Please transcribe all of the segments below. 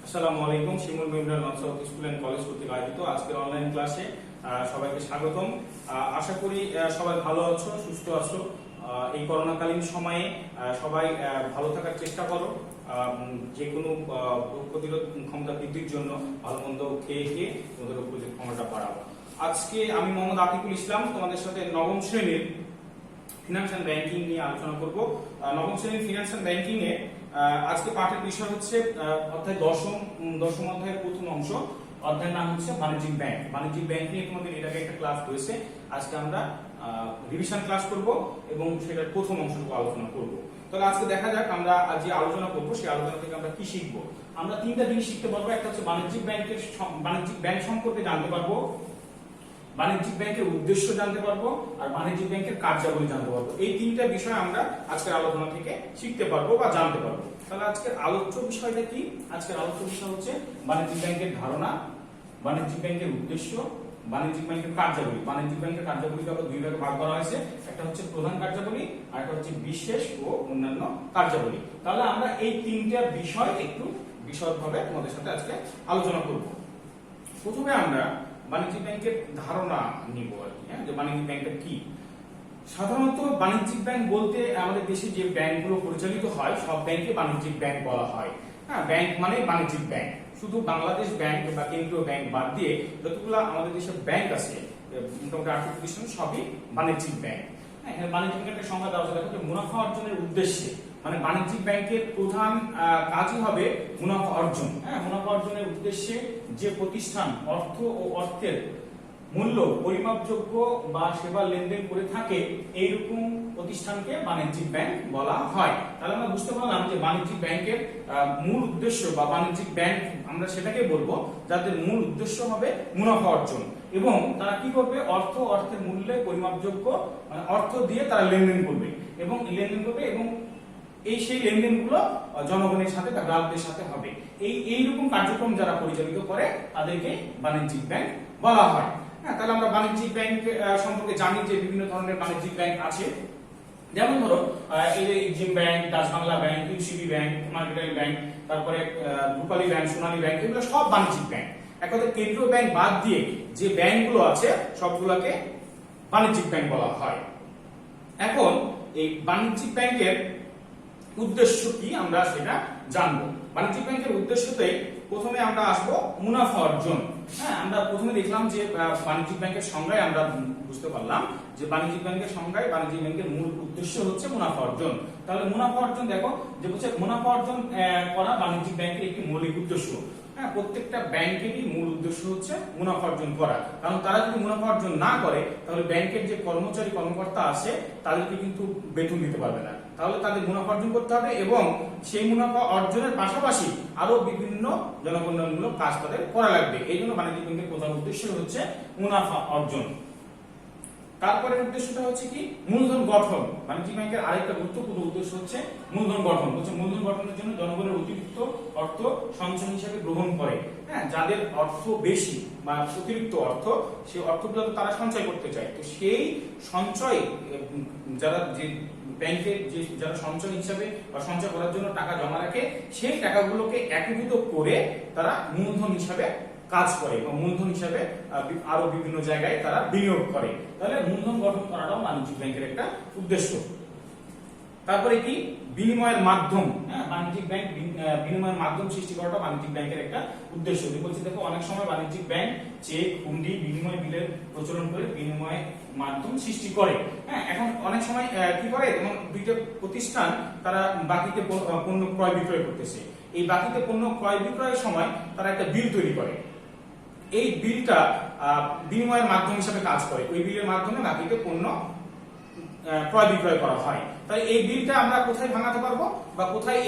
আসসালামু আলাইকুম। Shimul memorial north south school and college কর্তৃক আয়োজিত আজকের অনলাইন ক্লাসে সবাইকে স্বাগতম। আশা করি সবাই ভালো আছো, সুস্থ আছো। এই করোনাকালীন সময়ে সবাই ভালো থাকার চেষ্টা করো। যে কোনো রোগ প্রতিরোধ ক্ষমতা বৃদ্ধির জন্য ভালো মন্দ খেয়ে খেয়ে তোমাদের রোগ প্রতিরোধ ক্ষমতা বাড়াবো। আজকে আমি মোহাম্মদ আতিকুল ইসলাম তোমাদের সাথে নবম শ্রেণীর ফিনান্স অ্যান্ড ব্যাংকিং নিয়ে আলোচনা করব। নবম শ্রেণীর ফিনান্স অ্যান্ড ব্যাংকিং এ আজকে পাঠের বিষয় হচ্ছে অধ্যায় দশম অধ্যায়ের প্রথম অংশ। অধ্যায়ের নাম হচ্ছে বাণিজ্যিক ব্যাংক। বাণিজ্যিক ব্যাংক নিয়ে তোমাদের এর আগে একটা ক্লাস হয়েছে। আজকে আমরা রিভিশন ক্লাস করব এবং সেটার প্রথম অংশটুকু আলোচনা করব। তাহলে আজকে দেখা যাক আমরা যে আলোচনা করব সেই আলোচনা থেকে আমরা কি শিখব। আমরা তিনটা জিনিস শিখতে পারবো। একটা হচ্ছে বাণিজ্যিক ব্যাংক সম্পর্কে জানতে পারবো, বাণিজ্যিক ব্যাংকের উদ্দেশ্য জানতে পারবো, আর বাণিজ্যিক ব্যাংকের কার্যাবলী জানতে পারবো। এই তিনটা বিষয় আমরা আজকের আলোচনা থেকে শিখতে পারবো বা জানতে পারবো। তাহলে আজকের আলোচ্য বিষয়টা কি? আজকের আলোচ্য বিষয় হচ্ছে বাণিজ্যিক ব্যাংকের ধারণা, বাণিজ্যিক ব্যাংকের উদ্দেশ্য, বাণিজ্যিক ব্যাংকের কার্যাবলী। বাণিজ্যিক ব্যাংকের কার্যাবলীকে আবার দুই ভাগে ভাগ করা হয়েছে। একটা হচ্ছে প্রধান কার্যাবলী আর একটা হচ্ছে বিশেষ ও অন্যান্য কার্যাবলী। তাহলে আমরা এই তিনটা বিষয় একটু বিশদভাবে তোমাদের সাথে আজকে আলোচনা করব। প্রথমে আমরা বাণিজ্যিক ব্যাংকের ধারণা নিব আর কি, যে বাণিজ্যিক ব্যাংকটা কি। সাধারণত বাণিজ্যিক ব্যাংক বলতে আমাদের দেশে যে ব্যাংকগুলো পরিচালিত হয় সব ব্যাংকে বাণিজ্যিক ব্যাংক বলা হয়। হ্যাঁ, ব্যাংক মানে বাণিজ্যিক ব্যাংক। শুধু বাংলাদেশ ব্যাংক বা কেন্দ্রীয় ব্যাংক বাদ দিয়ে যতগুলো আমাদের দেশে ব্যাংক আছে মোটামুটি আর্থিক প্রতিষ্ঠান সবই বাণিজ্যিক ব্যাংক। হ্যাঁ, বাণিজ্যিক ব্যাংকের সংজ্ঞা দেওয়া আছে দেখো, মুনাফা অর্জনের উদ্দেশ্যে, মানে বাণিজ্যিক ব্যাংকের প্রধান কাজই হবে মুনাফা অর্জন। হ্যাঁ, মুনাফা অর্জনের উদ্দেশ্যে যে প্রতিষ্ঠান অর্থ ও অর্থের মূল্য পরিমাপযোগ্য বা সেবা লেনদেন করে থাকে এইরকম প্রতিষ্ঠানকে বাণিজ্যিক ব্যাংক বলা হয়। তাহলে আমরা বুঝতে পারলাম যে বাণিজ্যিক ব্যাংকের মূল উদ্দেশ্য বা বাণিজ্যিক ব্যাংক আমরা সেটাকে বলবো যাদের মূল উদ্দেশ্য হবে মুনাফা অর্জন, এবং তারা কি করবে, অর্থের মূল্যে পরিমাপযোগ্য মানে অর্থ দিয়ে তারা লেনদেন করবে এবং সেই লেনদেনগুলো জনগণের সাথে বা গ্রাহকদের সাথে হবে। এইরকম কার্যক্রম যারা পরিচালিত করে তাদেরকে বাণিজ্যিক ব্যাংক বলা হয়। হ্যাঁ, তাহলে আমরা বাণিজ্যিক ব্যাংক সম্পর্কে জানি যে বিভিন্ন ধরনের বাণিজ্যিক ব্যাংক আছে। যেমন ধরো Exim bank, Dutch Bangla bank, UCB bank, Mercantile bank, তারপরে রূপালী ব্যাংক, সোনালী ব্যাংক, এগুলো সব বাণিজ্যিক ব্যাংক। এক কথায় কেন্দ্রীয় ব্যাংক বাদ দিয়ে যে ব্যাংকগুলো আছে সবগুলোকে বাণিজ্যিক ব্যাংক বলা হয়। এখন এই বাণিজ্যিক ব্যাংকের উদ্দেশ্য কি আমরা সেটা জানবো। বাণিজ্যিক ব্যাংকের উদ্দেশ্যতে প্রথমে আমরা আসবো মুনাফা অর্জন। হ্যাঁ, আমরা প্রথমে দেখলাম যে বাণিজ্যিক ব্যাংকের সংজ্ঞায় আমরা বুঝতে পারলাম যে বাণিজ্যিক ব্যাংকের সংজ্ঞায় বাণিজ্যিক ব্যাংকের মূল উদ্দেশ্য হচ্ছে মুনাফা অর্জন। তাহলে মুনাফা অর্জন দেখো যে বলছে মুনাফা অর্জন করা বাণিজ্যিক ব্যাংকের একটি মৌলিক উদ্দেশ্য। হ্যাঁ, প্রত্যেকটা ব্যাংকেরই মূল উদ্দেশ্য হচ্ছে মুনাফা অর্জন করা। কারণ তারা যদি মুনাফা অর্জন না করে তাহলে ব্যাংকের যে কর্মকর্তা আছে তাদেরকে কিন্তু বেতন দিতে পারবে না। তাহলে তাদের মুনাফা অর্জন করতে হবে এবং সেই মুনাফা অর্জনের পাশাপাশি আরো বিভিন্ন জনকল্যাণমূলক কাজ তাদের করা লাগবে। এই জন্য বাণিজ্যিক ব্যাংকের প্রধান উদ্দেশ্য হচ্ছে মুনাফা অর্জন। তারপরে উদ্দেশ্যটা হচ্ছে কি, মূলধন গঠন। বাণিজ্যিক ব্যাংকের আরেকটা গুরুত্বপূর্ণ উদ্দেশ্য হচ্ছে মূলধন গঠন। মূলধন গঠনের জন্য জনগণের অতিরিক্ত অর্থ সঞ্চয় হিসেবে গ্রহণ করে। হ্যাঁ, যাদের অর্থ বেশি বা অতিরিক্ত অর্থ, সেই অর্থগুলো তারা সঞ্চয় করতে চায়। তো সেই সঞ্চয় যারা যে ব্যাংকে যারা সঞ্চয় হিসাবে বা সঞ্চয় করার জন্য টাকা জমা রাখে সেই টাকাগুলোকে একত্রিত করে তারা মূলধন হিসাবে কাজ করে এবং মূলধন হিসাবে আরো বিভিন্ন জায়গায় তারা বিনিয়োগ করে। তাহলে মূলধন গঠন করাটাও বাণিজ্যিক ব্যাংকের একটা উদ্দেশ্য। তারপরে কি, বিনিময়ের মাধ্যম। হ্যাঁ, বাণিজ্যিক ব্যাংক বিনিময়ের মাধ্যম সৃষ্টি করাটা বাণিজ্যিক ব্যাংকের একটা উদ্দেশ্য। বলছি দেখো, অনেক সময় বাণিজ্যিক ব্যাংক চেক, হুন্ডি, বিনিময় বিলের প্রচলন করে বিনিময় মাধ্যম সৃষ্টি করে। হ্যাঁ, এখন অনেক সময় কি করে, যেমন দুইটা প্রতিষ্ঠান তারা বাকিতে পণ্য ক্রয় বিক্রয় করতেছে। এই বাকিতে পণ্য ক্রয় বিক্রয়ের সময় তারা একটা বিল তৈরি করে। এই বিলটা বিনিময়ের মাধ্যম হিসেবে কাজ করে। ওই বিলের মাধ্যমে বাকিতে পণ্য ক্রয় বিক্রয় করা হয়। তাই এই বিলটা আমরা কোথায় ভাঙাতে পারবো বা কোথায়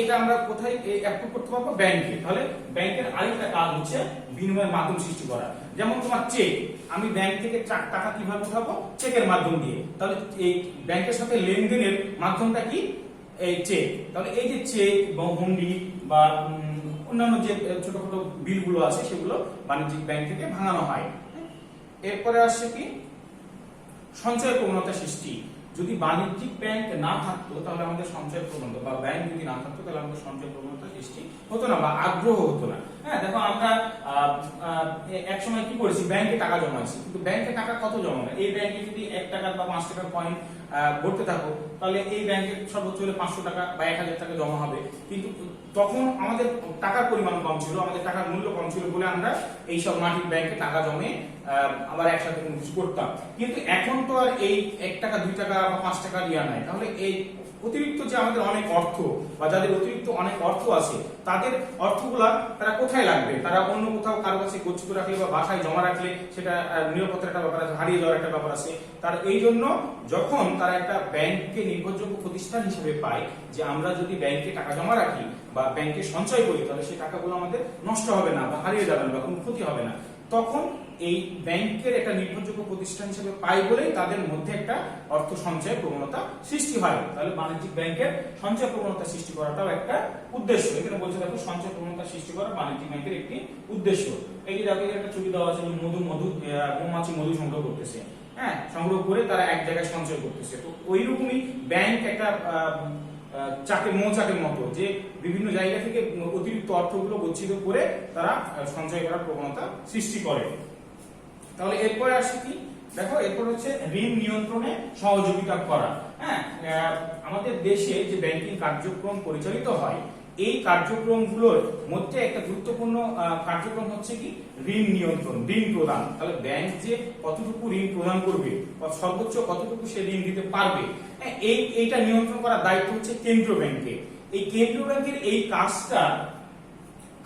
অ্যাপ্রুভ করতে পারবো? ব্যাংকে। তাহলে ব্যাংকের আরেকটা কাজ হচ্ছে বিনিময়ের মাধ্যম সৃষ্টি করা। যেমন তোমার চেক, আমি ব্যাংক থেকে টাকা কিভাবে উঠাবো? চেকের মাধ্যম দিয়ে। তাহলে এই ব্যাংকের সাথে লেনদেনের মাধ্যমটা কি? এই চেক। তাহলে এই যে চেক বা হুন্ডি বা অন্যান্য যে ছোটখাটো বিলগুলো আছে সেগুলো বাণিজ্যিক ব্যাংক থেকে ভাঙানো হয়। এরপরে আসছে কি, সঞ্চয় প্রবণতা সৃষ্টি। যদি বাণিজ্যিক ব্যাংক না থাকতো তাহলে আমাদের সঞ্চয় প্রবণতা বা ব্যাংক যদি না থাকতো তাহলে আমাদের সঞ্চয় প্রবণতা সৃষ্টি হতো না বা আগ্রহ হতো না। হ্যাঁ, দেখো আমরা এক সময় কি করেছি, ব্যাংকে টাকা জমাইছি, কিন্তু ব্যাংকে টাকা কত জমাবে? এই ব্যাংকে যদি 1 টাকা বা 5 টাকার কয়েন ভরতে থাকো, তাহলে এই ব্যাংকে সর্বোচ্চ হলে 500 টাকা বা 1000 টাকা জমা হবে। কিন্তু তখন আমাদের টাকার পরিমাণ কম ছিল, আমাদের টাকার মূল্য কম ছিল বলে আমরা এইসব মাটির ব্যাংকে টাকা জমে আবার একসাথে কোনো কিছু করতাম। কিন্তু এখন তো আর এই 1 টাকা 2 টাকা বা 5 টাকা দেওয়া নাই। তাহলে এই অতিরিক্ত যে আমাদের অনেক অর্থ, বা যাদের অতিরিক্ত অনেক অর্থ আছে, তাদের অর্থগুলা তারা কোথায় লাগবে? তারা অন্য কোথাও কারো কাছে গচ্ছিত রাখলে বা বাসায় জমা রাখলে সেটা নিরাপত্তার একটা ব্যাপার আছে, হারিয়ে যাওয়ার একটা ব্যাপার আছে। তার এই জন্য যখন তারা একটা ব্যাংককে নির্ভরযোগ্য প্রতিষ্ঠান হিসেবে পায়, যে আমরা যদি ব্যাংকে টাকা জমা রাখি বা ব্যাংকে সঞ্চয় করি, তাহলে সেই টাকাগুলো আমাদের নষ্ট হবে না বা হারিয়ে যাবে না বা কোনো ক্ষতি হবে না, তখন এই ব্যাংকের একটা নির্ভরযোগ্য প্রতিষ্ঠান হিসেবে পাই বলেই তাদের মধ্যে একটা অর্থ সঞ্চয় প্রবণতা সৃষ্টি হয়। তাহলে বাণিজ্যিক ব্যাংকের সঞ্চয় প্রবণতা সৃষ্টি করাটাও একটা উদ্দেশ্য। এখানে বলছে দেখো, সঞ্চয় প্রবণতা সৃষ্টি করা বাণিজ্যিক ব্যাংকের একটি উদ্দেশ্য। এই যে দেখো, একটা ছবি দেওয়া আছে, মৌমাছি মধু সংগ্রহ করতেছে, হ্যাঁ, সংগ্রহ করে তারা এক জায়গায় সঞ্চয় করতেছে। তো ওই রকমই ব্যাংক একটা মৌচাকের মতো, যে বিভিন্ন জায়গা থেকে অতিরিক্ত অর্থগুলো গচ্ছিত করে তারা সঞ্চয় করার প্রবণতা সৃষ্টি করে। তাহলে এরপরে আসে কি, দেখো এরপর হচ্ছে ঋণ নিয়ন্ত্রণে সহযোগিতা করা। হ্যাঁ, আমাদের দেশে যে ব্যাংকিং কার্যক্রম পরিচালিত হয়, এই কার্যক্রমগুলোর মধ্যে একটা গুরুত্বপূর্ণ কার্যক্রম হচ্ছে কি, ঋণ নিয়ন্ত্রণ, ঋণ প্রদান। তাহলে ব্যাংক যে কতটুকু ঋণ প্রদান করবে বা সর্বোচ্চ কতটুকু সে ঋণ দিতে পারবে, এইটা নিয়ন্ত্রণ করার দায়িত্ব হচ্ছে কেন্দ্রীয় ব্যাংকের। এই কেন্দ্রীয় ব্যাংকের এই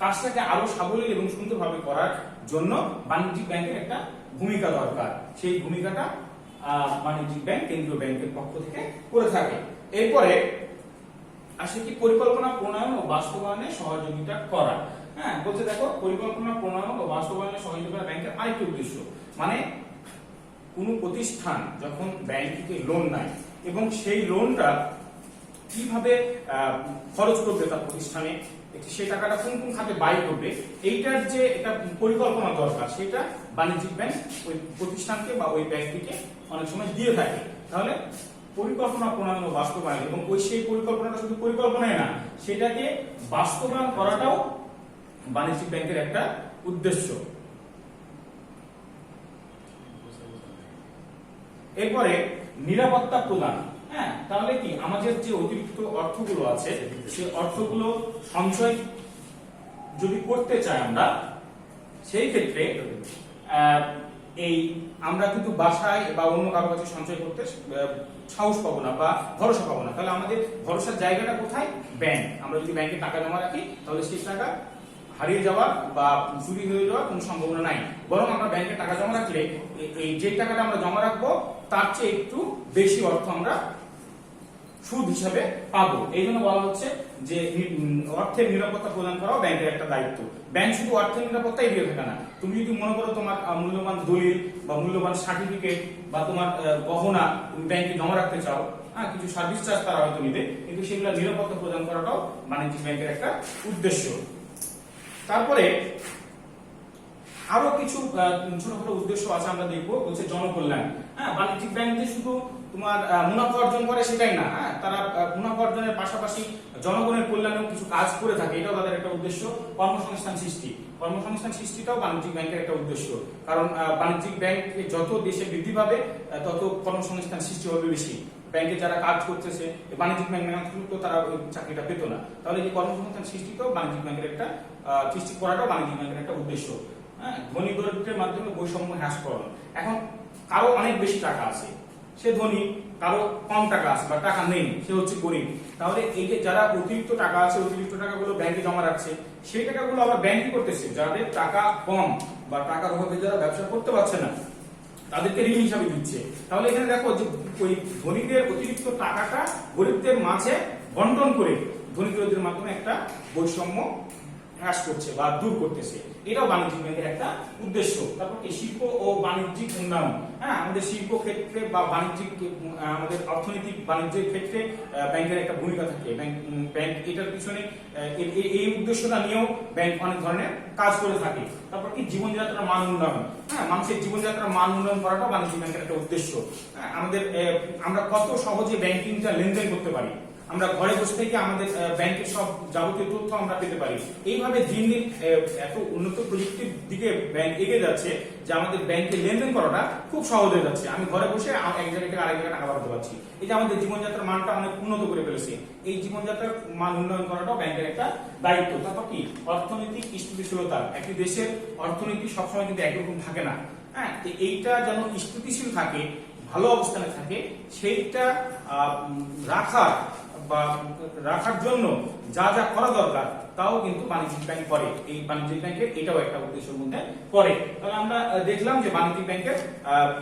কাজটাকে আরো সাবলীল এবং সুন্দরভাবে করার জন্য বাণিজ্যিক ব্যাংকের একটা ভূমিকা দরকার। সেই ভূমিকাটা বাণিজ্যিক ব্যাংক কেন্দ্রীয় ব্যাংকের পক্ষ থেকে করে থাকে। এরপরে আসে কি, পরিকল্পনা প্রণয়ন ও বাস্তবায়নে সহযোগিতা করা। হ্যাঁ, বলছে দেখো, পরিকল্পনা প্রণয়ন ও বাস্তবায়নে সহযোগিতা করা ব্যাংকের আরেকটি উদ্দেশ্য। মানে কোন প্রতিষ্ঠান যখন ব্যাংক থেকে লোন নেয় এবং সেই লোনটা কিভাবে খরচ করবে তার প্রতিষ্ঠানে, সেই টাকাটা কোন কোন খাতে ব্যয় করবে, এইটার যে একটা পরিকল্পনা দরকার, সেটা বাণিজ্যিক ব্যাংক ওই প্রতিষ্ঠানকে বা ওই ব্যাংকটিকে অনেক সময় দিয়ে থাকে। তাহলে পরিকল্পনা প্রণয়ন ও বাস্তবায়ন, এবং সেই পরিকল্পনাটা শুধু পরিকল্পনাই না, সেটাকে বাস্তবায়ন করাটাও বাণিজ্যিক ব্যাংকের একটা উদ্দেশ্য। এরপরে নিরাপত্তা প্রদান। হ্যাঁ, তাহলে কি, আমাদের যে অতিরিক্ত অর্থগুলো আছে, সেই অর্থগুলো সঞ্চয় যদি করতে চাই আমরা, সেই ক্ষেত্রে এই আমরা কিন্তু বাসায় বা অন্য কারো কাছে সঞ্চয় করতে সাহস পাবো না বা ভরসা পাবো না। তাহলে আমাদের ভরসার জায়গাটা কোথায়? ব্যাংক। আমরা যদি ব্যাংকে টাকা জমা রাখি, তাহলে সেই টাকা হারিয়ে যাওয়ার বা চুরি হয়ে যাওয়ার কোনো সম্ভাবনা নাই। বরং আমরা ব্যাংকে টাকা জমা রাখলে এই যে টাকাটা আমরা জমা রাখবো, তার চেয়ে একটু বেশি অর্থ আমরা সুদ হিসাবে পাবো। এই জন্য বলা হচ্ছে যে অর্থের নিরাপত্তা প্রদান করাও ব্যাংকের একটা দায়িত্ব। ব্যাংক শুধু অর্থের নিরাপত্তাই দিয়ে থাকে না। তুমি যদি মনে করো তোমার মূল্যবান দলিল বা মূল্যবান সার্টিফিকেট বা তোমার গহনা তুমি ব্যাংকে জমা রাখতে চাও, হ্যাঁ, কিছু সার্ভিস চার্জ তারা হয়তো নিবে, কিন্তু সেগুলো নিরাপত্তা প্রদান করাটাও বাণিজ্যিক ব্যাংকের একটা উদ্দেশ্য। তারপরে আরো কিছু ছোটখাটো উদ্দেশ্য আছে, আমরা দেখবো, হচ্ছে জনকল্যাণ। হ্যাঁ, বাণিজ্যিক ব্যাংক যে শুধু তোমার মুনাফা অর্জন করে সেটাই না, হ্যাঁ, তারা মুনাফা অর্জনের পাশাপাশি জনগণের কল্যাণেও কিছু কাজ করে থাকে, এটাও তাদের একটা উদ্দেশ্য। কর্মসংস্থান সৃষ্টিটাও বাণিজ্যিক ব্যাংকের একটা উদ্দেশ্য। কারণ বাণিজ্যিক ব্যাংক যত দেশে বৃদ্ধি পাবে, তত কর্মসংস্থান সৃষ্টি হবে বেশি। ব্যাংকে যারা কাজ করতেছে, বাণিজ্যিক ব্যাংক না থাকলে তারা ওই চাকরিটা পেত না। তাহলে এই কর্মসংস্থান সৃষ্টিটাও বাণিজ্যিক ব্যাংকের একটা সৃষ্টি করাটাও বাণিজ্যিক ব্যাংকের একটা উদ্দেশ্য। হ্যাঁ, ধনী দরিদ্রের মাধ্যমে বৈষম্য হ্রাস করণ। এখন কারো অনেক বেশি টাকা আছে, সে ধনী, কারো কম টাকা আছে বা টাকা নেই, সে হচ্ছে গরিব। তাহলে এই যে যারা অতিরিক্ত টাকা আছে, অতিরিক্ত টাকাগুলো ব্যাংকে জমা রাখছে, সেই টাকাগুলো আবার ব্যাংকই করতেছে। যাদের টাকা কম বা টাকার অভাবে যারা ব্যবসা করতে পারছে না, তাদেরকে ঋণ হিসাবে দিচ্ছে। তাহলে এখানে দেখো যে ওই ধনীদের অতিরিক্ত টাকাটা গরিবদের মাঝে বন্টন করে ধনী-দরিদ্রের মাধ্যমে একটা বৈষম্য হ্রাস করছে বা দূর করতেছে, এটাও বাণিজ্যিক ব্যাংকের একটা উদ্দেশ্য। তারপর কি, শিল্প ও বাণিজ্যিক উন্নয়ন। হ্যাঁ, আমাদের শিল্প ক্ষেত্রে বা বাণিজ্যিক আমাদের অর্থনৈতিক বাণিজ্যের ক্ষেত্রে ব্যাংকের একটা ভূমিকা থাকে। ব্যাংক এটার পিছনে এই উদ্দেশ্যটা নিয়েও ব্যাংক অনেক ধরনের কাজ করে থাকে। তারপর কি, জীবনযাত্রার মান উন্নয়ন। হ্যাঁ, মানুষের জীবনযাত্রার মান উন্নয়ন করাটাও বাণিজ্যিক ব্যাংকের একটা উদ্দেশ্য। আমরা কত সহজে ব্যাংকিংটা লেনদেন করতে পারি, আমরা ঘরে বসে থেকে আমাদের ব্যাংকের সব যাবতীয় তথ্য আমরা পেতে পারি। এইভাবে দিন দিন এত উন্নত প্রযুক্তির দিকে ব্যাংক এগিয়ে যাচ্ছে যে আমাদের ব্যাংকে লেনদেন করাটা খুব সহজ হয়ে যাচ্ছে। আমি ঘরে বসে এক জায়গা থেকে আরেক জায়গায় টাকা পাঠাতে পারছি। এই যে আমাদের জীবনযাত্রার মানটা অনেক উন্নত করে ফেলেছে। এই জীবনযাত্রার মান উন্নয়ন করাটাও ব্যাংকের একটা দায়িত্ব। তারপর কি অর্থনৈতিক স্থিতিশীলতা, একটি দেশের অর্থনীতি সবসময় কিন্তু একরকম থাকে না। হ্যাঁ, এইটা যেন স্থিতিশীল থাকে, ভালো অবস্থানে থাকে, সেইটা রাখার জন্য যা যা করা দরকার তাও কিন্তু বাণিজ্যিক ব্যাংক করে। এই বাণিজ্যিক ব্যাংকের এটাও একটা উদ্দেশ্যের মধ্যে পড়ে। তাহলে আমরা দেখলাম যে বাণিজ্যিক ব্যাংকের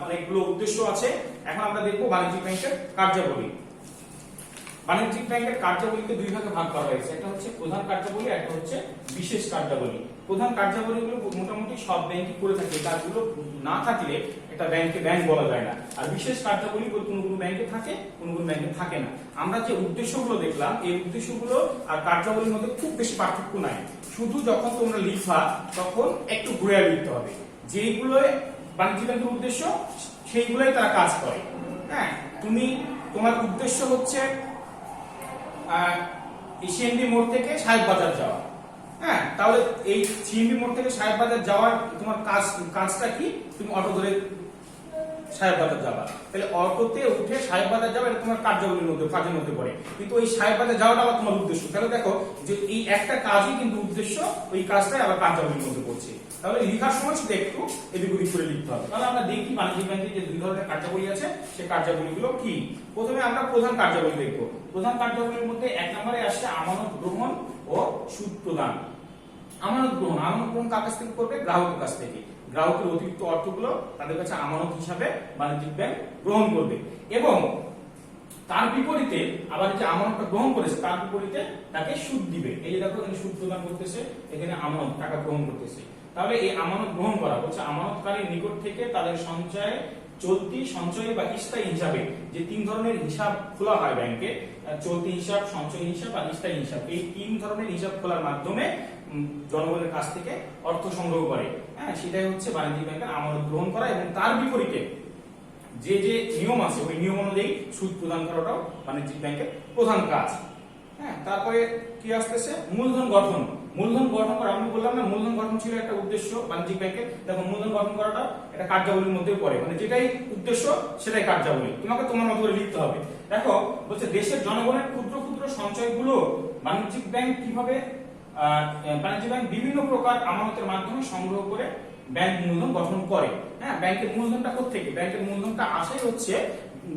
অনেকগুলো উদ্দেশ্য আছে। এখন আমরা দেখবো বাণিজ্যিক ব্যাংকের কার্যাবলী। বাণিজ্যিক ব্যাংকের কার্যাবলীকে দুই ভাগে ভাগ করা হয়েছে, একটা হচ্ছে প্রধান কার্যাবলী, একটা হচ্ছে বিশেষ কার্যাবলী। প্রধান কার্যাবলীগুলো মোটামুটি সব ব্যাংকই করে থাকে, এই কাজগুলো না থাকলে একটা ব্যাংকে ব্যাংক বলা যায় না। আর বিশেষ কার্যাবলী কোনো কোনো ব্যাংকে থাকে, কোনো কোনো ব্যাংকে থাকে না। আমরা যে উদ্দেশ্যগুলো দেখলাম, এই উদ্দেশ্যগুলো আর কার্যাবলীর মধ্যে খুব বেশি পার্থক্য নাই। শুধু যখন তোমরা লিখবা তখন একটু ঘুরে লিখতে হবে। যেইগুলো বাণিজ্যিক ব্যাংকের উদ্দেশ্য সেইগুলোই তারা কাজ করে। হ্যাঁ, তোমার উদ্দেশ্য হচ্ছে সিএনবি মোড় থেকে সাহেব বাজার যাওয়া। হ্যাঁ, তাহলে এই সিএনবি মোড় থেকে সাহেব বাজার যাওয়ার তোমার কাজটা কি? তুমি অটো ধরে সাহেব বাজার যাবা, তাহলে অটোতে উঠে সাহেব বাজার যাওয়া এটা তোমার কার্যাবলীর মধ্যে, কাজের মধ্যে পড়ে। কিন্তু ওই সাহেব বাজার যাওয়াটা আবার তোমার উদ্দেশ্য। তাহলে দেখো যে এই একটা কাজই কিন্তু উদ্দেশ্য, ওই কাজটাই আবার কার্যাবলীর মধ্যে পড়ছে। তাহলে লেখার সময় শুধু একটু এদিক ওদিক করে লিখতে হবে। তাহলে আমরা দেখি বাণিজ্যিক ব্যাংকের যে দুই ধরনের কার্যাবলী আছে, সেই কার্যাবলীগুলো কি। প্রথমে আমরা প্রধান কার্যাবলী দেখবো। প্রধান কার্যাবলীর মধ্যে এক নম্বরে আসছে আমানত গ্রহণ ও সুদ প্রদান। আমানত গ্রহণ কার কাছ থেকে করবে? গ্রাহকের কাছ থেকে। গ্রাহকের অতিরিক্ত অর্থগুলো তাদের কাছে আমানত হিসাবে বাণিজ্যিক ব্যাংক গ্রহণ করবে, এবং তার বিপরীতে আবার যে আমানতটা গ্রহণ করেছে তার বিপরীতে তাকে সুদ দিবে। এই যে দেখো এখানে সুদ প্রদান করতেছে, এখানে আমানত টাকা গ্রহণ করতেছে। তাহলে এই আমানত গ্রহণ করা হচ্ছে আমানতকারীর নিকট থেকে তাদের সঞ্চয়, চলতি সঞ্চয় বা স্থায়ী হিসাবে যে তিন ধরনের হিসাব খোলা হয় ব্যাংকে, চলতি হিসাব, সঞ্চয় হিসাব আর স্থায়ী হিসাব, এই তিন ধরনের হিসাব খোলার মাধ্যমে জনগণের কাছ থেকে অর্থ সংগ্রহ করে। হ্যাঁ, সেটাই হচ্ছে বাণিজ্যিক ব্যাংকের আমানত গ্রহণ করা। এবং তার বিপরীতে যে যে নিয়ম আছে ওই নিয়ম অনুযায়ী সুদ প্রদান করাটাও বাণিজ্যিক ব্যাংকের প্রধান কাজ। হ্যাঁ, তারপরে কি আসতেছে? মূলধন গঠন। মূলধন গঠন করা, আমি বললাম না মূলধন গঠন ছিল একটা উদ্দেশ্য বাণিজ্যিক ব্যাংকের। দেখো মূলধন গঠন করাটা এটা কার্যাবলীর মধ্যে পড়ে, মানে যেটাই উদ্দেশ্য সেটাই কার্যাবলী। তোমাকে তোমার মতো করে লিখতে হবে। দেখো বলছে দেশের জনগণের ক্ষুদ্র ক্ষুদ্র সঞ্চয়গুলো বাণিজ্যিক ব্যাংক কিভাবে বাণিজ্যিক ব্যাংক বিভিন্ন প্রকার আমানতের মাধ্যমে সংগ্রহ করে ব্যাংক মূলধন গঠন করে। হ্যাঁ, ব্যাংকের মূলধনটা কোত্থেকে? ব্যাংকের মূলধনটা আসে হচ্ছে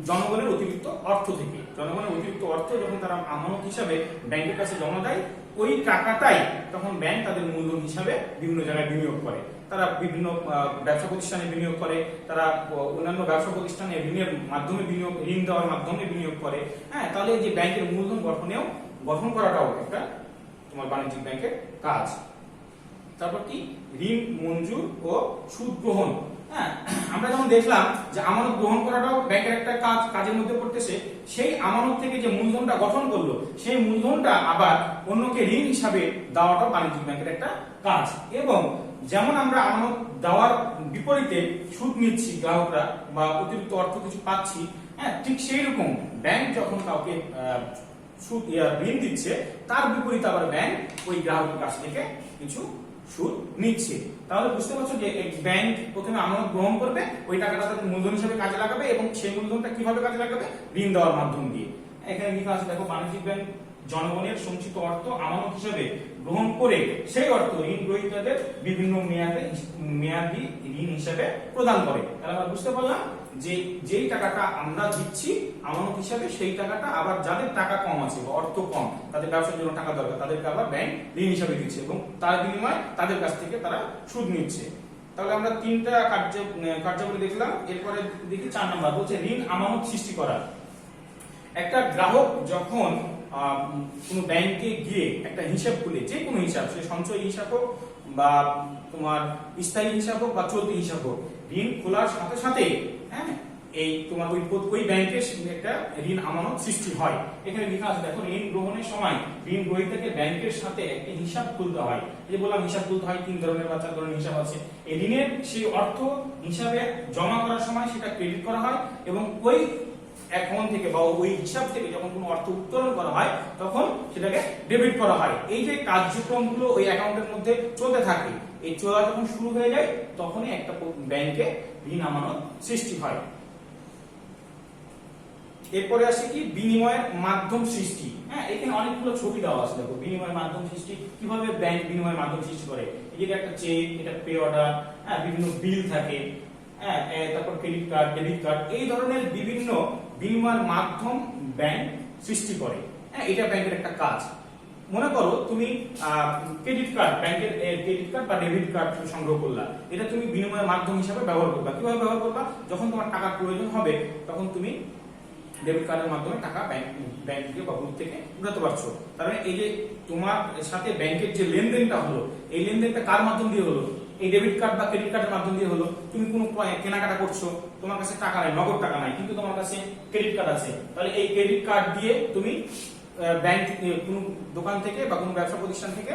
জনগণের অতিরিক্ত অর্থ থেকে। জনগণের অতিরিক্ত অর্থ যখন তারা আমানত হিসাবে ব্যাংকের কাছে জমা দেয়, ওই টাকাটাই তখন ব্যাংক তাদের মূলধন হিসাবে বিভিন্ন জায়গায় বিনিয়োগ করে। তারা বিভিন্ন ব্যবসা প্রতিষ্ঠানে বিনিয়োগ করে, তারা অন্যান্য ব্যবসা প্রতিষ্ঠানে ঋণের মাধ্যমে বিনিয়োগ, ঋণ দেওয়ার মাধ্যমে বিনিয়োগ করে। হ্যাঁ, তাহলে যে ব্যাংকের মূলধন গঠন করাটাও একটা তোমার বাণিজ্যিক ব্যাংকের কাজ। তারপর কি? ঋণ মঞ্জুর ও সুদ গ্রহণ। হ্যাঁ, আমরা যখন দেখলাম যে আমানত গ্রহণ করাটাও ব্যাংকের একটা কাজের মধ্যে পড়তেছে, সেই আমানত থেকে যে মূলধনটা গঠন করলো সেই মূলধনটা আবার অন্যকে ঋণ হিসাবে দেওয়াটাও বাণিজ্যিক ব্যাংকের একটা কাজ। এবং যেমন আমরা আমানত দেওয়ার বিপরীতে সুদ নিচ্ছি গ্রাহকরা বা অতিরিক্ত অর্থ কিছু পাচ্ছি, হ্যাঁ ঠিক সেই রকম ব্যাংক যখন কাউকে সুদ ঋণ দিচ্ছে তার বিপরীতে আবার ব্যাংক ওই গ্রাহকের কাছ থেকে কিছু সুদ নিচ্ছে। তাহলে বুঝতে পারছো যে ব্যাংক প্রথমে আমানত গ্রহণ করবে, ওই টাকাটা তাদের মূলধন হিসেবে কাজে লাগাবে, এবং সেই মূলধনটা কিভাবে কাজে লাগাবে? ঋণ দেওয়ার মাধ্যম দিয়ে। এখানে লেখা আছে দেখো, বাণিজ্যিক ব্যাংক জনগণের সঞ্চিত অর্থ আমানত হিসেবে গ্রহণ করে সেই অর্থ ঋণ গ্রহীতাদের বিভিন্ন মেয়াদি ঋণ হিসেবে প্রদান করে। তাহলে আমরা বুঝতে পারলাম যে যেই টাকাটা আমরা দিচ্ছি আমানত হিসাবে, সেই টাকাটা আবার যাদের টাকা কম আছে বা অর্থ কম, তাদের ব্যবসার জন্য টাকা দরকার, তাদেরকে আবার ব্যাংক ঋণ হিসাবে দিচ্ছে এবং তার বিনিময়ে তাদের কাছ থেকে তারা সুদ নিচ্ছে। তাহলে আমরা তিনটা কার্যাবলী দেখলাম। এরপরে দেখি 4 নাম্বার, বলছে ঋণ আমানত সৃষ্টি করা। একটা গ্রাহক যখন কোনো ব্যাংকে গিয়ে একটা হিসাব খুলে, যে কোনো হিসাব, সে সঞ্চয় হিসাব হোক বা তোমার স্থায়ী হিসাব হোক বা চলতি হিসাব হোক, ঋণ খোলার সাথে সাথে হ্যাঁ এই তোমার ওই ব্যাংকের একটা ঋণ আমানত সৃষ্টি হয়। এখানে লেখা আছে দেখো, ঋণ গ্রহণের সময় ঋণ গ্রহীতাকে ব্যাংকের সাথে একটি হিসাব খুলতে হয়। এই যে বললাম হিসাব খুলতে হয়, 3 ধরনের বা 4 ধরনের হিসাব আছে। এই ঋণের সেই অর্থ হিসাবে জমা করার সময় সেটা ক্রেডিট করা হয় এবং ওই অ্যাকাউন্ট থেকে বা ওই হিসাব থেকে যখন কোনো অর্থ উত্তোলন করা হয় তখন সেটাকে ডেবিট করা হয়। এই যে কার্যক্রমগুলো ওই অ্যাকাউন্টের মধ্যে চলতে থাকে, এই চলা যখন শুরু হয়ে যায় তখনই একটা ব্যাংকে ঋণ আমানত সৃষ্টি হয়। এরপরে আসে কি বিনিময়ের মাধ্যম সৃষ্টি। হ্যাঁ, এখানে অনেকগুলো ছবি দেওয়া আছে, দেখো বিনিময়ের মাধ্যম সৃষ্টি কিভাবে ব্যাংক বিনিময়ের মাধ্যম সৃষ্টি করে। এই যে একটা চেক, এটা পে অর্ডার, হ্যাঁ বিভিন্ন বিল থাকে, হ্যাঁ তারপর ক্রেডিট কার্ড, ডেবিট কার্ড, এই ধরনের বিভিন্ন বিনিময়ের মাধ্যম ব্যাংক সৃষ্টি করে। হ্যাঁ, এটা ব্যাংকের একটা কাজ। মনে করো তুমি ক্রেডিট কার্ড, ব্যাংকের ক্রেডিট কার্ড বা ডেবিট কার্ড তুমি সংগ্রহ করলা, এটা তুমি বিনিময়ের মাধ্যম হিসেবে ব্যবহার করবা। কিভাবে ব্যবহার করবা? যখন তোমার টাকার প্রয়োজন হবে তখন তুমি ডেবিট কার্ডের মাধ্যমে টাকা ব্যাংক থেকে বা গ্রুপ থেকে উঠাতে পারছো। তার মানে এই যে তোমার সাথে ব্যাংকের যে লেনদেনটা হলো, এই লেনদেনটা কার মাধ্যম দিয়ে হলো? এই ডেবিট কার্ড বা ক্রেডিট কার্ডের মাধ্যম দিয়ে হলো। তুমি কোনো কেনাকাটা করছো, তোমার কাছে টাকা নাই, নগদ টাকা নাই, কিন্তু তোমার কাছে ক্রেডিট কার্ড আছে, তাহলে এই ক্রেডিট কার্ড দিয়ে তুমি ব্যাংক কোনো দোকান থেকে বা কোনো ব্যবসা প্রতিষ্ঠান থেকে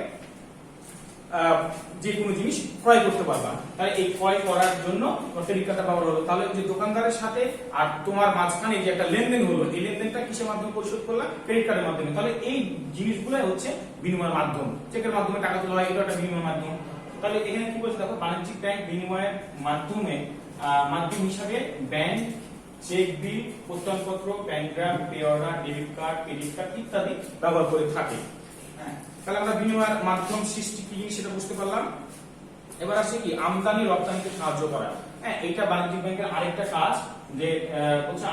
যে কোনো জিনিস ক্রয় করতে পারবা। তাহলে এই ক্রয় করার জন্য ক্রেডিট কার্ডটা ব্যবহার হলো। তাহলে যে দোকানদারের সাথে আর তোমার মাঝখানে যে একটা লেনদেন হলো, এই লেনদেনটা কিসের মাধ্যমে পরিশোধ করলা? ক্রেডিট কার্ডের মাধ্যমে। তাহলে এই জিনিসগুলো হচ্ছে বিনিময়ের মাধ্যম। চেকের মাধ্যমে টাকা তোলা হয়, এটা একটা বিনিময়ের মাধ্যম। তাহলে এখানে কি বলছে দেখো, বাণিজ্যিক ব্যাংক বিনিময়ের মাধ্যমে মাধ্যম হিসাবে ব্যাংক চেক, বিল, প্রত্যয়নপত্র, bank draft, pay order, debit card, credit card ইত্যাদি ব্যবহার করে থাকে। তাহলে আমরা বিনিময়ের মাধ্যম সৃষ্টি কি সেটা বুঝতে পারলাম। এবার আসে কি আমদানি রপ্তানিতে সাহায্য করা। হ্যাঁ, এটা বাণিজ্যিক ব্যাংকের আরেকটা কাজ, যে হচ্ছে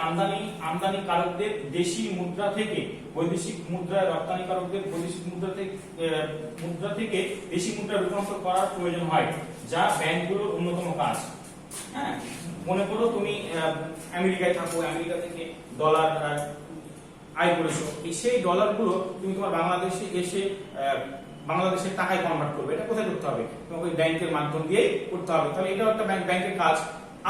আমদানিকারকদের দেশি মুদ্রা থেকে বৈদেশিক মুদ্রায়, রপ্তানিকারকদের বৈদেশিক মুদ্রা থেকে দেশি মুদ্রা রূপান্তর করার প্রয়োজন হয়, যা ব্যাংকগুলোর অন্যতম কাজ। হ্যাঁ, মনে করো তুমি আমেরিকায় থাকো, আমেরিকা থেকে ডলার আয় করেছো, সেই ডলারগুলো তুমি তোমার বাংলাদেশে এসে বাংলাদেশের টাকায় কনভার্ট করবে। এটা কোথায় করতে হবে? তোমাকে ওই ব্যাংকের মাধ্যম দিয়েই করতে হবে। তাহলে এটাও একটা ব্যাংকের কাজ।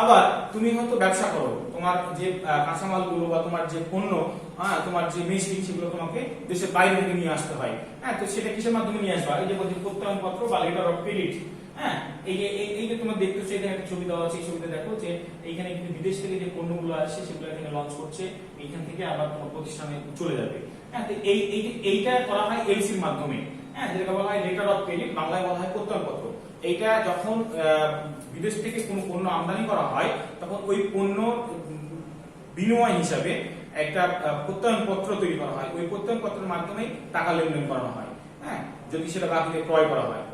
আবার তুমি হয়তো ব্যবসা করো, তোমার যে কাঁচামালগুলো বা তোমার যে পণ্য, হ্যাঁ তোমার যে মেশিন, সেগুলো তোমাকে দেশের বাইরে থেকে নিয়ে আসতে হয়। হ্যাঁ, তো সেটা কিসের মাধ্যমে নিয়ে আসবা? এই যে বলছি প্রত্যয়নপত্র বা লেটার অফ ক্রেডিট। হ্যাঁ, এই যে তোমরা দেখতেছো, এখানে একটা ছবি দেওয়া আছে, এই ছবিতে দেখো যে এইখানে কিন্তু বিদেশ থেকে যে পণ্যগুলো আসছে সেগুলো এখানে লঞ্চ করছে, এইখান থেকে আবার তোমার প্রতিষ্ঠানে চলে যাবে। হ্যাঁ, তো এইটা করা হয় এলসির মাধ্যমে। হ্যাঁ, যেটা বলা হয় লেটার অফ ক্রেডিট, বাংলায় বলা হয় প্রত্যয়নপত্র। এইটা যখন বিদেশ থেকে কোনো পণ্য আমদানি করা হয় তখন ওই পণ্য বিনিময় হিসাবে একটা প্রত্যয়নপত্র তৈরি করা হয়। ওই প্রত্যয়নপত্রের মাধ্যমে টাকা লেনদেন করানো হয়। হ্যাঁ, যদি সেটা বাকিতে ক্রয় করা হয়,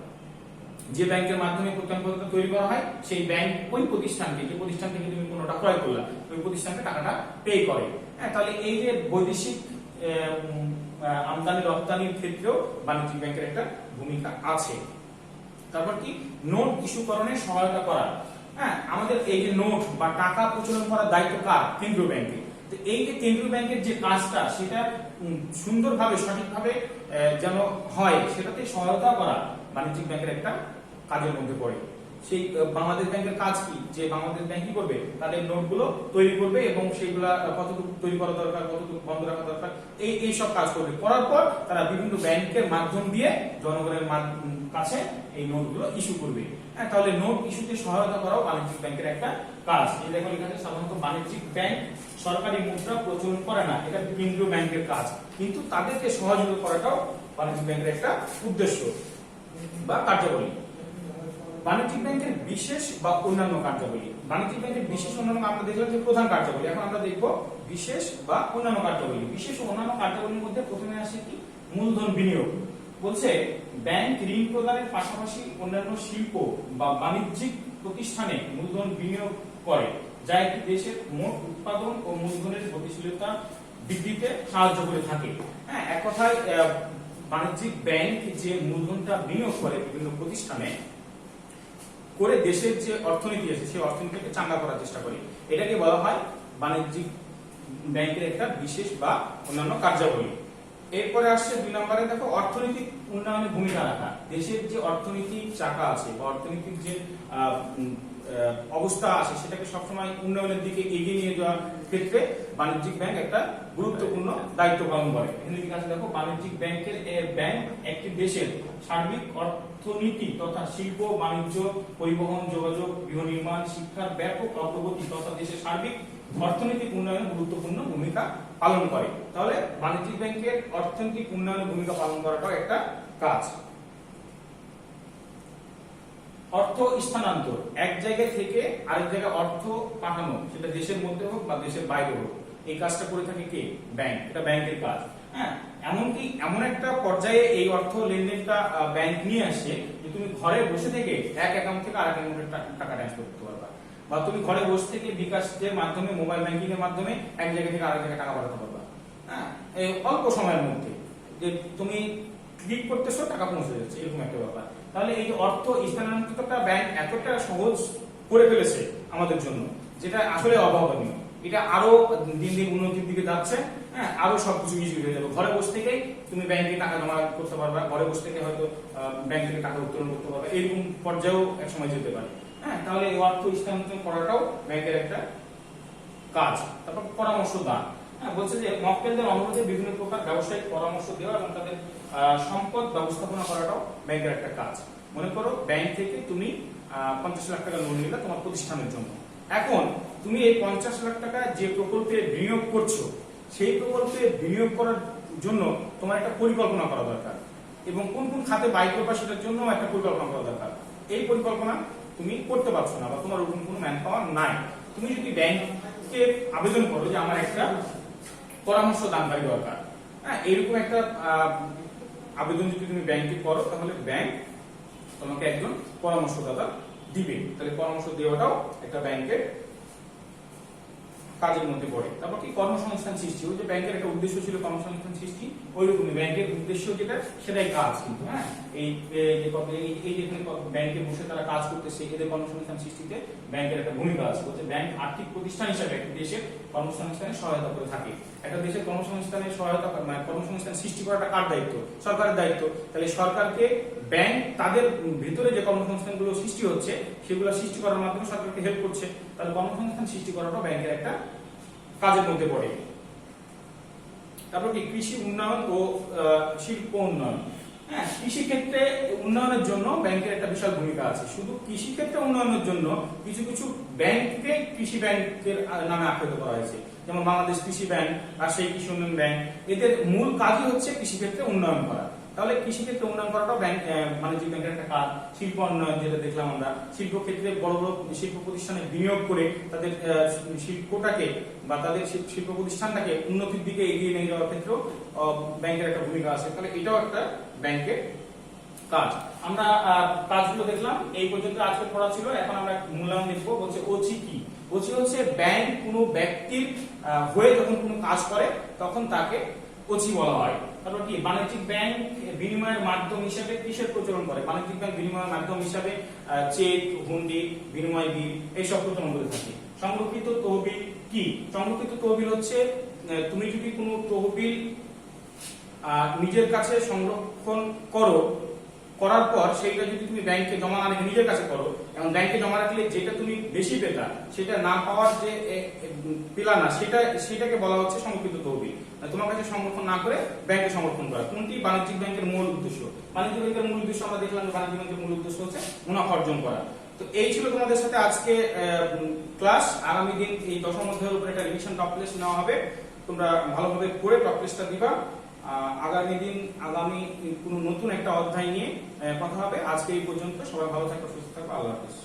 যে ব্যাংকের মাধ্যমে প্রত্যয়নপত্র তৈরি করা হয় সেই ব্যাংক ওই প্রতিষ্ঠানকে, যে প্রতিষ্ঠান থেকে তুমি পণ্যটা ক্রয় করলা, ওই প্রতিষ্ঠানকে টাকাটা পে করে। হ্যাঁ, তাহলে এই যে বৈদেশিক আমদানি রপ্তানির ক্ষেত্রেও বাণিজ্যিক ব্যাংকের একটা ভূমিকা আছে। তারপর কি নোট ইস্যুকরণে সহায়তা করা। হ্যাঁ, আমাদের এই যে নোট বা টাকা প্রচলন করার দায়িত্ব কার? কেন্দ্রীয় ব্যাংকের। তো এই যে কেন্দ্রীয় ব্যাংকের যে কাজটা, সেটা সুন্দরভাবে সঠিকভাবে যেন হয়, সেটাতে সহায়তা করা বাণিজ্যিক ব্যাংকের একটা কাজের মধ্যে পড়ে। সেই বাংলাদেশ ব্যাংকের কাজ কি? যে বাংলাদেশ ব্যাংক কি করবে? তাদের নোটগুলো তৈরি করবে এবং সেইগুলা কতটুকু তৈরি করা দরকার, কতটুকু বন্ধ রাখা দরকার, এই সব কাজ করবে। করার পর তারা বিভিন্ন ব্যাংকের মাধ্যম দিয়ে জনগণের কাছে এই নোটগুলো ইস্যু করবে। হ্যাঁ, তাহলে নোট ইস্যুতে সহায়তা করাও বাণিজ্যিক ব্যাংকের একটা কাজ। এই দেখো এখানে সাধারণত বাণিজ্যিক ব্যাংক সরকারি মুদ্রা প্রচলন করে না, এটা কেন্দ্রীয় ব্যাংকের কাজ, কিন্তু তাদেরকে সহযোগিতা করাটাও বাণিজ্যিক ব্যাংকের একটা উদ্দেশ্য বা কার্যাবলী। বাণিজ্যিক ব্যাংকের বিশেষ বা অন্যান্য কার্যাবলী। বাণিজ্যিক ব্যাংকের বিশেষ অন্যান্য আমরা দেখলাম যে প্রধান কার্যাবলী, এখন আমরা দেখব বিশেষ বা অন্যান্য কার্যাবলী। বিশেষ ও অন্যান্য কার্যাবলীর মধ্যে প্রথমে আসে কি মূলধন বিনিয়োগ। বলছে ব্যাংক ঋণ প্রদানের পাশাপাশি অন্যান্য শিল্প বা বাণিজ্যিক প্রতিষ্ঠানে মূলধন বিনিয়োগ করে, যা একটি দেশের মোট উৎপাদন ও মূলধনের গতিশীলতা বৃদ্ধিতে সাহায্য করে থাকে। হ্যাঁ, এক কথায় বাণিজ্যিক ব্যাংক যে মূলধনটা বিনিয়োগ করে বিভিন্ন প্রতিষ্ঠানে করে দেশের যে অর্থনীতি আছে সেই অর্থনীতিকে চাঙ্গা করার চেষ্টা করে, এটাকে বলা হয় বাণিজ্যিক ব্যাংকের একটা বিশেষ বা অন্যান্য কার্যাবলী। এরপরে আসছে 2 নম্বরে, দেখো অর্থনৈতিক উন্নয়নে ভূমিকা রাখা। দেশের যে অর্থনৈতিক চাকা আছে বা অর্থনৈতিক যে অবস্থা আছে সেটাকে সবসময় উন্নয়নের দিকে এগিয়ে নিয়ে যাওয়ার ক্ষেত্রে বাণিজ্যিক ব্যাংক একটা গুরুত্বপূর্ণ দায়িত্ব পালন করে। এখানে কি আছে দেখো, বাণিজ্যিক ব্যাংক একটি দেশের সার্বিক অর্থনীতি তথা শিল্প, বাণিজ্য, পরিবহন, যোগাযোগ, গৃহ নির্মাণ, শিক্ষার ব্যাপক অগ্রগতি তথা দেশের সার্বিক অর্থনৈতিক উন্নয়নে গুরুত্বপূর্ণ ভূমিকা পালন করে। তাহলে বাণিজ্যিক ব্যাংকের অর্থনৈতিক উন্নয়নে ভূমিকা পালন করাটাও একটা কাজ। অর্থ স্থানান্তর, এক জায়গা থেকে আরেক জায়গায় অর্থ পাঠানো, সেটা দেশের মধ্যে হোক বা দেশের বাইরে হোক, এই কাজটা করে থাকে কে? ব্যাংক। এটা ব্যাংকের কাজ। হ্যাঁ, এমনকি এমন একটা পর্যায়ে এই অর্থ লেনদেনটা ব্যাংক নিয়ে আসে যে তুমি ঘরে বসে থেকে এক অ্যাকাউন্ট থেকে আরেক অ্যাকাউন্টে টাকা ট্রান্সফার করতে পারবা, বা তুমি ঘরে বসে থেকে বিকাশের মাধ্যমে, মোবাইল ব্যাংকিং এর মাধ্যমে এক জায়গা থেকে আরেক জায়গায় টাকা পাঠাতে পারবা। হ্যাঁ, এই অল্প সময়ের মধ্যে যে তুমি ক্লিক করতেছো, টাকা পৌঁছে যাচ্ছে, এরকম একটা ব্যাপার। তাহলে এই যে অর্থ স্থানান্তরটা ব্যাংক এতটা সহজ করে ফেলেছে আমাদের জন্য, যেটা আসলে অভাবনীয়। এটা আরো দিন দিন উন্নতির দিকে যাচ্ছে। হ্যাঁ, আরো সবকিছু ইজি হয়ে যাবে। ঘরে বসে থেকেই তুমি ব্যাংকে টাকা জমা করতে পারবা, ঘরে বসে থেকে হয়তো ব্যাংক থেকে টাকা উত্তোলন করতে পারবা, এরকম পর্যায়েও এক সময় যেতে পারে। হ্যাঁ, তাহলে এই অর্থ স্থানান্তর করাটাও ব্যাংকের একটা কাজ। তারপর পরামর্শ দান। হ্যাঁ, বলছে যে মক্কেলদের অনুরোধে বিভিন্ন প্রকার ব্যবসায়িক পরামর্শ দেওয়া এবং তাদের সম্পদ ব্যবস্থাপনা করাটাও ব্যাংকের একটা কাজ। মনে করো ব্যাংক থেকে তুমি 50 লাখ টাকা লোন নিলে তোমার প্রতিষ্ঠানের জন্য। এখন তুমি এই 50 লাখ টাকা যে প্রকল্পে বিনিয়োগ করছো, সেই প্রকল্পে বিনিয়োগ করার জন্য তোমার একটা পরিকল্পনা করা দরকার, এবং কোন কোন খাতে ব্যয় করবা সেটার জন্য একটা পরিকল্পনা করা দরকার। এই পরিকল্পনা তুমি করতে পারছো না, বা তোমার ওরকম কোনো ম্যান পাওয়ার নাই। তুমি যদি ব্যাংকে আবেদন করো যে আমার একটা পরামর্শ দানকারী দরকার, হ্যাঁ, এরকম একটা আবেদন যদি তুমি ব্যাংকে করো, তাহলে ব্যাংক তোমাকে একজন পরামর্শদাতা দিবে। তাহলে পরামর্শ দেওয়াটাও একটা ব্যাংকের কাজের মধ্যে পড়ে। তারপর কি? কর্মসংস্থান সৃষ্টি। ওই যে ব্যাংকের একটা উদ্দেশ্য ছিল কর্মসংস্থান সৃষ্টি, ওইরকমই ব্যাংকের উদ্দেশ্য যেটা, সেটাই কাজ কিন্তু। হ্যাঁ, এই যেখানে ব্যাংকে বসে তারা কাজ করতেছে, এদের কর্মসংস্থান সৃষ্টিতে ব্যাংকের একটা ভূমিকা আছে। বলছে ব্যাংক আর্থিক প্রতিষ্ঠান হিসেবে একটা দেশের কর্মসংস্থানে সহায়তা করে থাকে। একটা দেশের কর্মসংস্থানের সহায়তা, মানে কর্মসংস্থান সৃষ্টি করাটা কার দায়িত্ব? সরকারের দায়িত্ব। তাহলে সরকারকে ব্যাংক তাদের ভিতরে যে কর্মসংস্থানগুলো সৃষ্টি হচ্ছে, সেগুলো সৃষ্টি করার মাধ্যমে সরকারকে হেল্প করছে। তাহলে কর্মসংস্থান সৃষ্টি করাটা ব্যাংকের একটা কাজের মধ্যে পড়ে। তারপর কি? কৃষি উন্নয়ন ও শিল্প উন্নয়ন। হ্যাঁ, কৃষি ক্ষেত্রে উন্নয়নের জন্য ব্যাংকের একটা বিশাল ভূমিকা আছে। শুধু কৃষি ক্ষেত্রে উন্নয়নের জন্য কিছু কিছু ব্যাংককে কৃষি ব্যাংকের নামে আখ্যায়িত করা হয়েছে, যেমন বাংলাদেশ কৃষি ব্যাংক, রাজশাহী কৃষি উন্নয়ন ব্যাংক। এদের মূল কাজই হচ্ছে কৃষি ক্ষেত্রে উন্নয়ন করা। তাহলে কৃষি ক্ষেত্রে উন্নয়ন করাটাও ব্যাংক, বাণিজ্যিক ব্যাংকের একটা কাজ। শিল্প উন্নয়ন, যেটা দেখলাম আমরা, শিল্প ক্ষেত্রে বড় বড় শিল্প প্রতিষ্ঠানে বিনিয়োগ করে তাদের শিল্পটাকে বা তাদের শিল্প প্রতিষ্ঠানটাকে উন্নতির দিকে এগিয়ে নিয়ে যাওয়ার ক্ষেত্রেও ব্যাংকের একটা ভূমিকা আছে। তাহলে এটাও একটা ব্যাংকের কাজ। আমরা কাজগুলো দেখলাম, এই পর্যন্ত আজকে পড়া ছিল। এখন আমরা মূল্যায়ন দেখবো। বলছে ওচি কি? ওচি হচ্ছে ব্যাংক কোনো ব্যক্তির হয়ে যখন কোনো কাজ করে, তখন তাকে ওচি বলা হয়। তারপর কি? বাণিজ্যিক ব্যাংক বিনিময়ের মাধ্যম হিসেবে কিসের প্রচলন করে? বাণিজ্যিক ব্যাংক বিনিময়ের মাধ্যম হিসেবে চেক, হুন্ডি, বিনিময় বিল এইসব প্রচলন করে থাকে। সংরক্ষিত তহবিল কি? সংরক্ষিত তহবিল হচ্ছে তুমি যদি কোনো তহবিল নিজের কাছে সংরক্ষণ করার পর সেইটা যদি তুমি ব্যাংকে জমা না রেখে নিজের কাছে করো, এবং ব্যাংকে জমা রাখলে যেটা তুমি বেশি পেতা সেটা না পাওয়ার যে পেলা না, সেটাকে বলা হচ্ছে সংরক্ষিত তহবিল। তোমার কাছে সংরক্ষণ না করে ব্যাংকে সংরক্ষণ করা। কোনটি? বাণিজ্যিক ব্যাংকের মূল উদ্দেশ্য। বাণিজ্যিক ব্যাংকের মূল উদ্দেশ্য আমরা দেখলাম, বাণিজ্যিক ব্যাংকের মূল উদ্দেশ্য হচ্ছে মুনাফা অর্জন করা। তো এই ছিল তোমাদের সাথে আজকে ক্লাস। আগামী দিন এই দশম অধ্যায়ের উপর একটা রিভিশন টপ টেস্ট নেওয়া হবে। তোমরা ভালোভাবে পড়ে টপ টেস্টটা দিবা। আগামী দিন আগামী কোনো নতুন একটা অধ্যায় নিয়ে কথা হবে। আজকে এই পর্যন্ত। সবাই ভালো থাকো, সুস্থ থাকো। আল্লাহ হাফেজ।